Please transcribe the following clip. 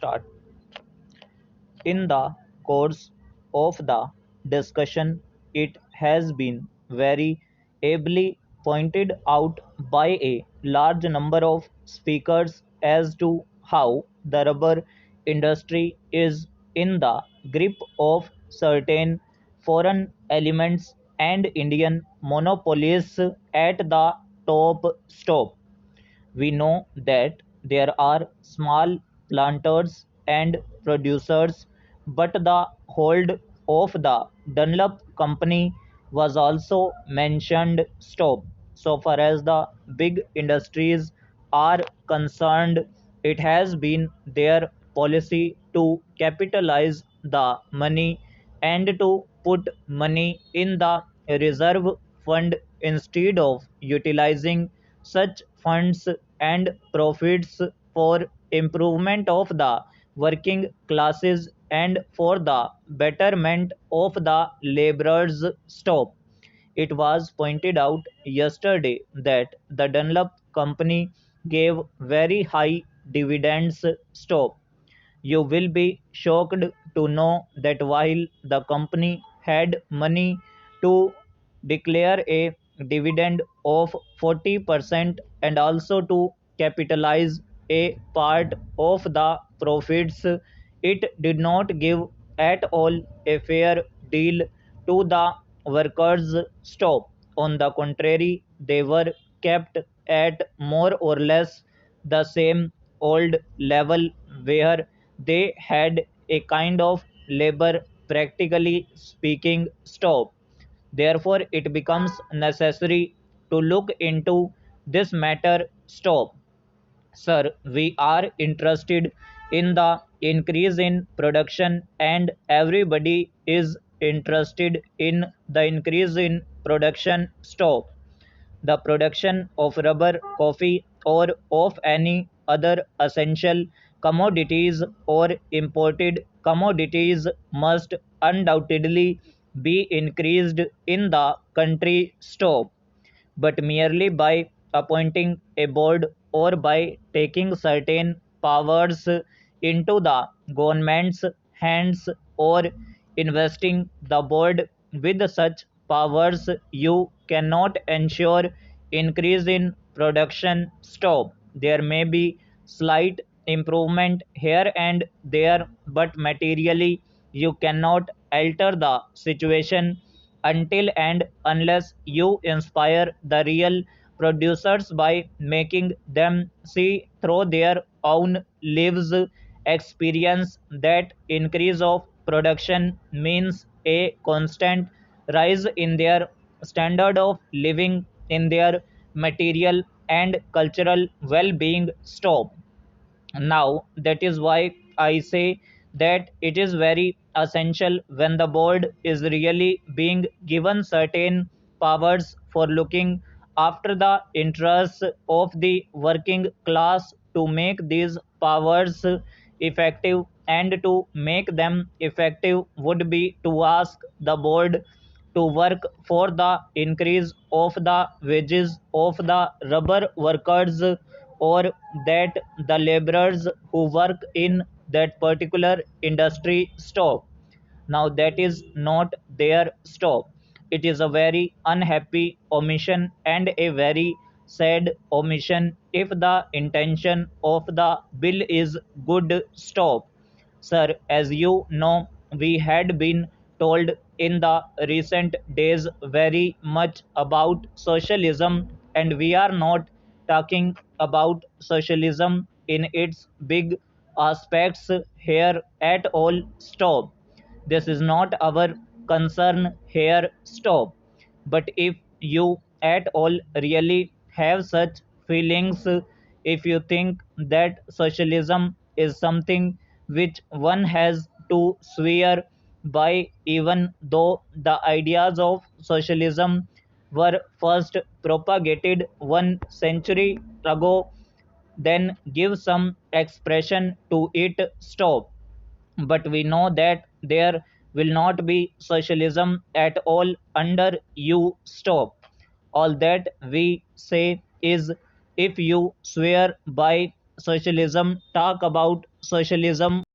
start. In the course of the discussion, it has been very ably pointed out by a large number of speakers as to how the rubber industry is in the grip of certain foreign elements and Indian monopolies at the top stop. We know that there are small planters and producers, but the hold of the Dunlop company was also mentioned. Stop. So far as the big industries are concerned, it has been their policy to capitalize the money and to put money in the reserve fund instead of utilizing such funds and profits for improvement of the working classes and for the betterment of the laborers. Stop. It was pointed out yesterday that the Dunlop company gave very high dividends. Stop. You will be shocked to know that while the company had money to declare a dividend of 40% and also to capitalize a part of the profits, it did not give at all a fair deal to the workers. Stop. On the contrary, they were kept at more or less the same old level where they had a kind of labor, practically speaking. Stop. Therefore, it becomes necessary to look into this matter. Stop. Sir, we are interested in the increase in production and everybody is interested in the increase in production. Stop. The production of rubber, coffee, or of any other essential commodities or imported commodities must undoubtedly be increased in the country. Stop. But merely by appointing a board or by taking certain powers into the government's hands or investing the board with such powers, you cannot ensure increase in production. Stop. There may be slight improvement here and there, but materially you cannot alter the situation until and unless you inspire the real producers by making them see through their own lives experience that increase of production means a constant rise in their standard of living, in their material and cultural well-being. Stop. Now, that is why I say that it is very essential when the board is really being given certain powers for looking after the interests of the working class to make these powers effective, and to make them effective would be to ask the board to work for the increase of the wages of the rubber workers, or that the laborers who work in that particular industry. Stop. Now that is not their. Stop. It is a very unhappy omission and a very sad omission if the intention of the bill is good. Stop. Sir, as you know, we had been told in the recent days very much about socialism, and we are not talking about socialism in its big aspects here at all. Stop. This is not our concern here. Stop. But if you at all really have such feelings, if you think that socialism is something which one has to swear by, even though the ideas of socialism were first propagated 1 century ago, then give some expression to it. Stop. But we know that there will not be socialism at all under you. Stop. All that we say is, if you swear by socialism, talk about socialism